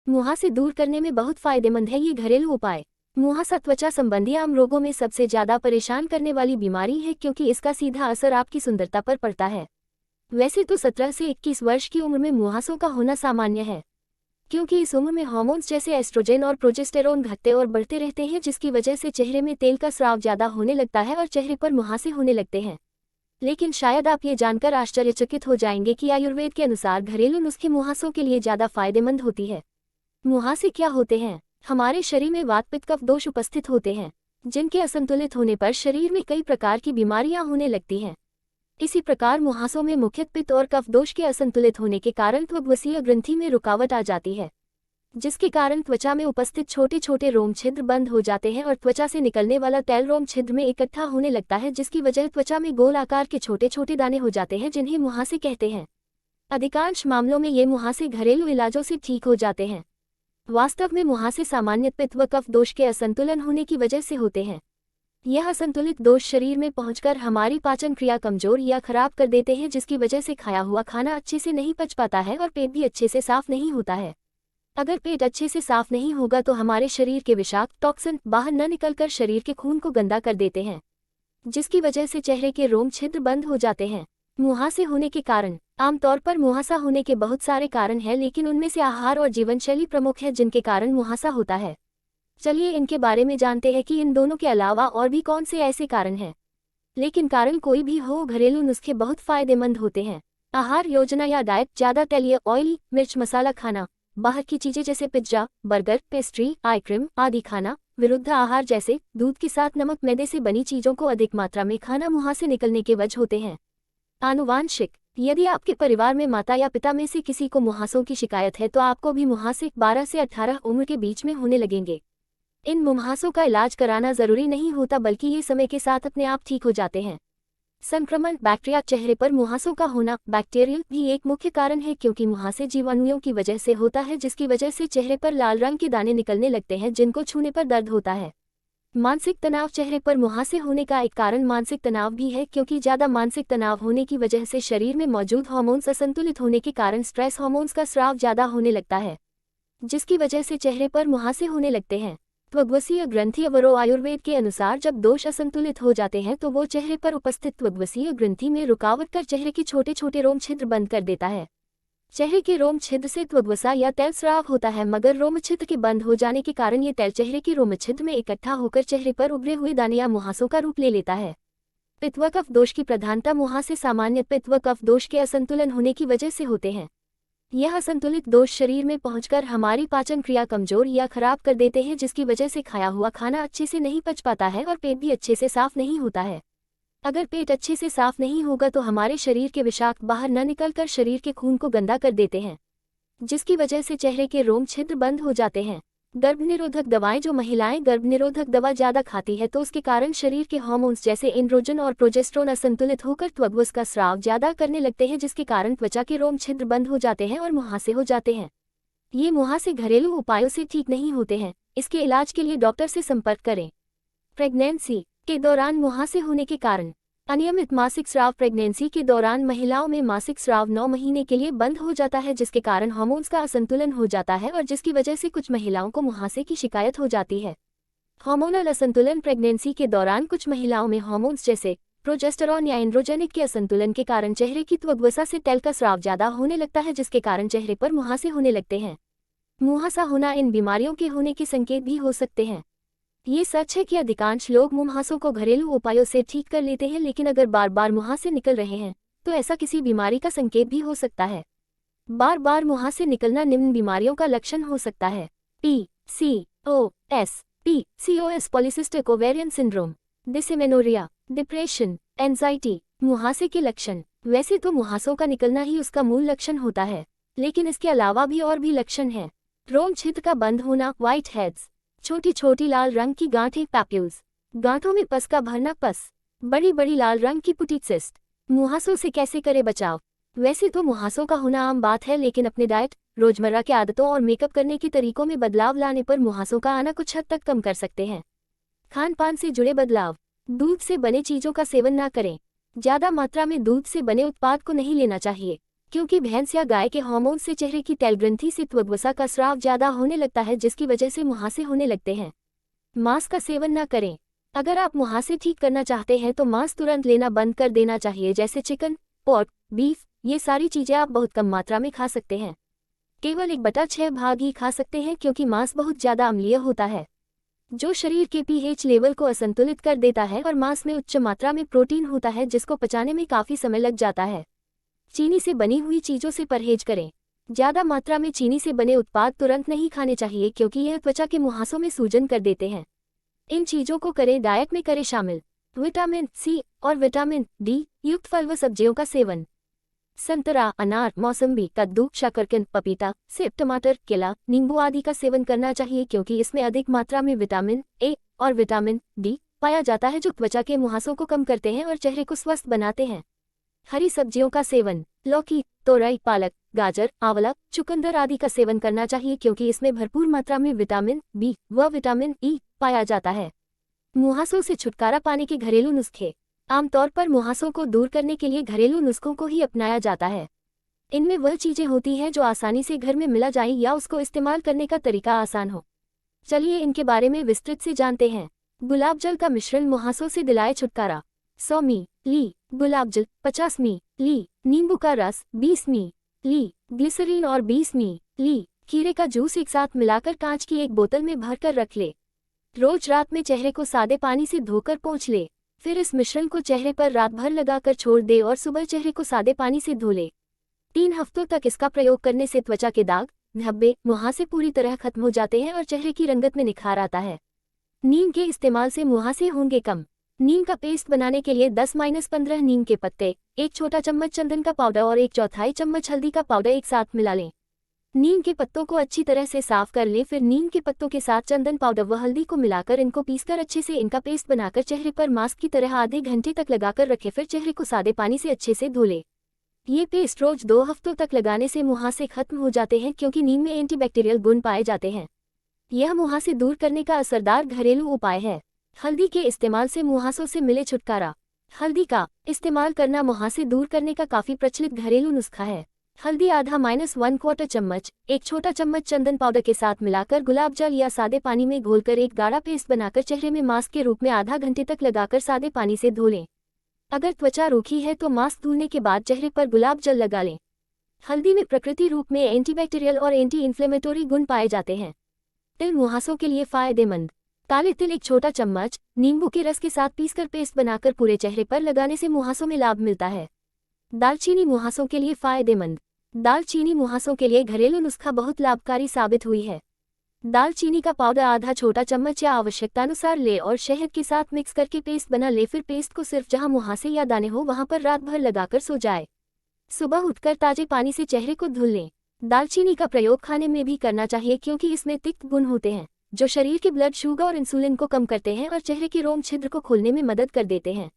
मुहासे दूर करने में बहुत फायदेमंद है ये घरेलू उपाय। मुहासा त्वचा संबंधी आम रोगों में सबसे ज्यादा परेशान करने वाली बीमारी है क्योंकि इसका सीधा असर आपकी सुंदरता पर पड़ता है। वैसे तो 17 से 21 वर्ष की उम्र में मुहासों का होना सामान्य है, क्योंकि इस उम्र में हार्मोन्स जैसे एस्ट्रोजन और प्रोजेस्टेरोन घटते और बढ़ते रहते हैं, जिसकी वजह से चेहरे में तेल का स्राव ज्यादा होने लगता है और चेहरे पर मुहासे होने लगते हैं। लेकिन शायद आप ये जानकर आश्चर्यचकित हो जाएंगे कि आयुर्वेद के अनुसार घरेलू नुस्खे मुहासों के लिए ज्यादा फायदेमंद होती है। मुहासे क्या होते हैं? हमारे शरीर में वात पित्त कफ दोष उपस्थित होते हैं, जिनके असंतुलित होने पर शरीर में कई प्रकार की बीमारियां होने लगती हैं। इसी प्रकार मुहासों में मुख्यतः पित्त और कफ दोष के असंतुलित होने के कारण त्वग्वसीय ग्रंथि में रुकावट आ जाती है, जिसके कारण त्वचा में उपस्थित छोटे छोटे रोम छिद्र बंद हो जाते हैं और त्वचा से निकलने वाला तेल रोम छिद्र में इकट्ठा होने लगता है, जिसकी वजह त्वचा में गोल आकार के छोटे छोटे दाने हो जाते हैं, जिन्हें मुहासे कहते हैं। अधिकांश मामलों में ये मुहासे घरेलू इलाजों से ठीक हो जाते हैं। वास्तव में मुहासे सामान्य पित्त व कफ दोष के असंतुलन होने की वजह से होते हैं। यह असंतुलित दोष शरीर में पहुंचकर हमारी पाचन क्रिया कमजोर या खराब कर देते हैं, जिसकी वजह से खाया हुआ खाना अच्छे से नहीं पच पाता है और पेट भी अच्छे से साफ नहीं होता है। अगर पेट अच्छे से साफ नहीं होगा तो हमारे शरीर के विषाक्त टॉक्सिन बाहर न निकलकर शरीर के खून को गंदा कर देते हैं, जिसकी वजह से चेहरे के रोम छिद्र बंद हो जाते हैं। मुहासे होने के कारण आमतौर पर मुहासा होने के बहुत सारे कारण हैं, लेकिन उनमें से आहार और जीवनशैली प्रमुख है जिनके कारण मुहासा होता है। चलिए इनके बारे में जानते हैं कि इन दोनों के अलावा और भी कौन से ऐसे कारण हैं। लेकिन कारण कोई भी हो, घरेलू नुस्खे बहुत फायदेमंद होते हैं। आहार योजना या डाइट: ज्यादा तैलीय ऑयली मिर्च मसाला खाना, बाहर की चीजें जैसे पिज्जा बर्गर पेस्ट्री आइसक्रीम आदि खाना, विरुद्ध आहार जैसे दूध के साथ नमक मैदे से बनी चीजों को अधिक मात्रा में खाना मुहासे निकलने के वजह होते हैं। आनुवांशिक: यदि आपके परिवार में माता या पिता में से किसी को मुहासों की शिकायत है तो आपको भी मुहासे 12 से 18 उम्र के बीच में होने लगेंगे। इन मुहासों का इलाज कराना जरूरी नहीं होता, बल्कि ये समय के साथ अपने आप ठीक हो जाते हैं। संक्रमण: बैक्टीरिया: चेहरे पर मुहासों का होना बैक्टीरियल भी एक मुख्य कारण है, क्योंकि मुहासे जीवाणुओं की वजह से होता है, जिसकी वजह से चेहरे पर लाल रंग के दाने निकलने लगते हैं, जिनको छूने पर दर्द होता है। मानसिक तनाव: चेहरे पर मुहासे होने का एक कारण मानसिक तनाव भी है, क्योंकि ज्यादा मानसिक तनाव होने की वजह से शरीर में मौजूद हार्मोन्स असंतुलित होने के कारण स्ट्रेस हार्मोन्स का स्राव ज्यादा होने लगता है, जिसकी वजह से चेहरे पर मुहासे होने लगते हैं। त्वग्वसीय ग्रंथि अवरोध: आयुर्वेद के अनुसार जब दोष असंतुलित हो जाते हैं तो वो चेहरे पर उपस्थित त्वग्वसीय ग्रंथि में रुकावट कर चेहरे के छोटे छोटे रोम छिद्र बंद कर देता है। चेहरे के रोम छिद्र से त्वग्वसा या तेल स्राव होता है, मगर रोम छिद्र के बंद हो जाने के कारण ये तेल चेहरे के रोम छिद्र में इकट्ठा होकर चेहरे पर उभरे हुए दाने या मुहासों का रूप ले लेता है। पित्त व कफ दोष की प्रधानता: मुहासे सामान्य पित्त व कफ दोष के असंतुलन होने की वजह से होते हैं। यह असंतुलित दोष शरीर में पहुंचकर हमारी पाचन क्रिया कमजोर या खराब कर देते हैं, जिसकी वजह से खाया हुआ खाना अच्छे से नहीं पच पाता है और पेट भी अच्छे से साफ नहीं होता है। अगर पेट अच्छे से साफ नहीं होगा तो हमारे शरीर के विषाक्त बाहर न निकलकर शरीर के खून को गंदा कर देते हैं, जिसकी वजह से चेहरे के रोम छिद्र बंद हो जाते हैं। गर्भनिरोधक दवाएं: जो महिलाएं गर्भनिरोधक दवा ज्यादा खाती है तो उसके कारण शरीर के हार्मोन्स जैसे एंड्रोजन और प्रोजेस्टेरोन असंतुलित होकर त्वग्वस का स्राव ज्यादा करने लगते हैं, जिसके कारण त्वचा के रोम छिद्र बंद हो जाते हैं और मुहासे हो जाते हैं। ये मुहासे घरेलू उपायों से ठीक नहीं होते हैं। इसके इलाज के लिए डॉक्टर से संपर्क करें। प्रेगनेंसी के दौरान मुहासे होने के कारण: अनियमित मासिक स्राव: प्रेगनेंसी के दौरान महिलाओं में मासिक स्राव 9 महीने के लिए बंद हो जाता है, जिसके कारण हार्मोन्स का असंतुलन हो जाता है और जिसकी वजह से कुछ महिलाओं को मुहासे की शिकायत हो जाती है। हार्मोनल असंतुलन: प्रेगनेंसी के दौरान कुछ महिलाओं में हार्मोन्स जैसे प्रोजेस्टेरोन या एंड्रोजेनिक के असंतुलन के कारण चेहरे की त्वग्वसा से तेल का स्राव ज्यादा होने लगता है, जिसके कारण चेहरे पर मुहासे होने लगते हैं। मुहासा होना इन बीमारियों के होने के संकेत भी हो सकते हैं। ये सच है कि अधिकांश लोग मुहासों को घरेलू उपायों से ठीक कर लेते हैं, लेकिन अगर बार बार मुहासे निकल रहे हैं तो ऐसा किसी बीमारी का संकेत भी हो सकता है। बार बार मुहासे निकलना निम्न बीमारियों का लक्षण हो सकता है: PCOS polycystic ovarian syndrome, dysmenorrhoea, depression, anxiety. मुहासे के लक्षण: वैसे तो मुहासों का निकलना ही उसका मूल लक्षण होता है, लेकिन इसके अलावा भी और भी लक्षण हैं। रोम छिद्र का बंद होना, व्हाइट हेड्स, छोटी छोटी लाल रंग की गांठें, पैप्यूल्स, गांठों में पस का भरना, पस, बड़ी बड़ी लाल रंग की पुटी, सिस्ट। मुहासों से कैसे करें बचाव? वैसे तो मुहासों का होना आम बात है, लेकिन अपने डाइट, रोजमर्रा के आदतों और मेकअप करने के तरीकों में बदलाव लाने पर मुहासों का आना कुछ हद तक कम कर सकते हैं। खान पान से जुड़े बदलाव: दूध से बने चीजों का सेवन ना करें। ज्यादा मात्रा में दूध से बने उत्पाद को नहीं लेना चाहिए, क्योंकि भैंस या गाय के हार्मोन से चेहरे की तैल ग्रंथि से त्वचा का स्राव ज्यादा होने लगता है, जिसकी वजह से मुहासे होने लगते हैं। मांस का सेवन न करें। अगर आप मुहासे ठीक करना चाहते हैं तो मांस तुरंत लेना बंद कर देना चाहिए, जैसे चिकन, पोर्क, बीफ। ये सारी चीजें आप बहुत कम मात्रा में खा सकते हैं। केवल 1/6 भाग ही खा सकते हैं, क्योंकि मांस बहुत ज्यादा अम्लीय होता है, जो शरीर के पीएच लेवल को असंतुलित कर देता है, और मांस में उच्च मात्रा में प्रोटीन होता है, जिसको पचाने में काफी समय लग जाता है। चीनी से बनी हुई चीजों से परहेज करें। ज्यादा मात्रा में चीनी से बने उत्पाद तुरंत नहीं खाने चाहिए, क्योंकि यह त्वचा के मुहासों में सूजन कर देते हैं। इन चीजों को करें डाइट में करें शामिल। विटामिन सी और विटामिन डी युक्त फल व सब्जियों का सेवन। संतरा, अनार, मौसम्बी, कद्दू, शकरकंद, पपीता, सेब, टमाटर, केला, नींबू आदि का सेवन करना चाहिए, क्योंकि इसमें अधिक मात्रा में विटामिन ए और विटामिन डी पाया जाता है, जो त्वचा के मुहासों को कम करते हैं और चेहरे को स्वस्थ बनाते हैं। हरी सब्जियों का सेवन। लौकी, तोरई, पालक, गाजर, आंवला, चुकंदर आदि का सेवन करना चाहिए, क्योंकि इसमें भरपूर मात्रा में विटामिन बी व विटामिन ई पाया जाता है। मुहासों से छुटकारा पाने के घरेलू नुस्खे। आमतौर पर मुहासों को दूर करने के लिए घरेलू नुस्खों को ही अपनाया जाता है। इनमें वह चीजें होती हैं जो आसानी से घर में मिला जाए या उसको इस्तेमाल करने का तरीका आसान हो। चलिए इनके बारे में विस्तृत से जानते हैं। गुलाब जल का मिश्रण मुहासों से दिलाए छुटकारा। 100 मिली गुलाब जल, 50 मिली नींबू का रस, 20 मिली ग्लिसरीन और 20 मिली खीरे का जूस एक साथ मिलाकर कांच की एक बोतल में भरकर रख ले। रोज रात में चेहरे को सादे पानी से धोकर पोंछ ले। फिर इस मिश्रण को चेहरे पर रात भर लगाकर छोड़ दे और सुबह चेहरे को सादे पानी से धो ले। 3 हफ्तों तक इसका प्रयोग करने से त्वचा के दाग, धब्बे, मुहासे पूरी तरह खत्म हो जाते हैं और चेहरे की रंगत में निखार आता है। नीम के इस्तेमाल से मुहासे होंगे कम। नीम का पेस्ट बनाने के लिए 10-15 नीम के पत्ते, 1 छोटा चम्मच चंदन का पाउडर और 1/4 चम्मच हल्दी का पाउडर एक साथ मिला लें। नीम के पत्तों को अच्छी तरह से साफ कर लें। फिर नीम के पत्तों के साथ चंदन पाउडर व हल्दी को मिलाकर इनको पीसकर अच्छे से इनका पेस्ट बनाकर चेहरे पर मास्क की तरह आधे घंटे तक लगाकर रखें। फिर चेहरे को सादे पानी से अच्छे से धो ले। ये पेस्ट रोज 2 हफ्तों तक लगाने से मुहासे खत्म हो जाते हैं, क्योंकि नीम में एंटीबैक्टीरियल गुण पाए जाते हैं। यह मुहासे दूर करने का असरदार घरेलू उपाय है। हल्दी के इस्तेमाल से मुहासों से मिले छुटकारा। हल्दी का इस्तेमाल करना मुहासे दूर करने का काफी प्रचलित घरेलू नुस्खा है। हल्दी आधा-1/4 चम्मच, 1 छोटा चम्मच चंदन पाउडर के साथ मिलाकर गुलाब जल या सादे पानी में घोलकर एक गाढ़ा पेस्ट बनाकर चेहरे में मास्क के रूप में आधा घंटे तक लगाकर सादे पानी से धो लें। अगर त्वचा रूखी है तो मास्क धुलने के बाद चेहरे पर गुलाब जल लगा लें। हल्दी में प्रकृति रूप में एंटीबैक्टीरियल और एंटी इन्फ्लेमेटोरी गुण पाए जाते हैं। तिल मुहासों के लिए फायदेमंद। काले तिल 1 छोटा चम्मच नींबू के रस के साथ पीसकर पेस्ट बनाकर पूरे चेहरे पर लगाने से मुहासों में लाभ मिलता है। दालचीनी मुहासों के लिए फायदेमंद। दालचीनी मुहासों के लिए घरेलू नुस्खा बहुत लाभकारी साबित हुई है। दालचीनी का पाउडर आधा छोटा चम्मच या आवश्यकतानुसार ले और शहद के साथ मिक्स करके पेस्ट बना ले। फिर पेस्ट को सिर्फ जहां मुहासे या दाने हो वहां पर रात भर लगाकर सो जाए। सुबह उठकर ताजे पानी से चेहरे को धुल लें। दालचीनी का प्रयोग खाने में भी करना चाहिए, क्योंकि इसमें तिक्त गुण होते हैं जो शरीर के ब्लड शुगर और इंसुलिन को कम करते हैं और चेहरे के रोम छिद्र को खोलने में मदद कर देते हैं।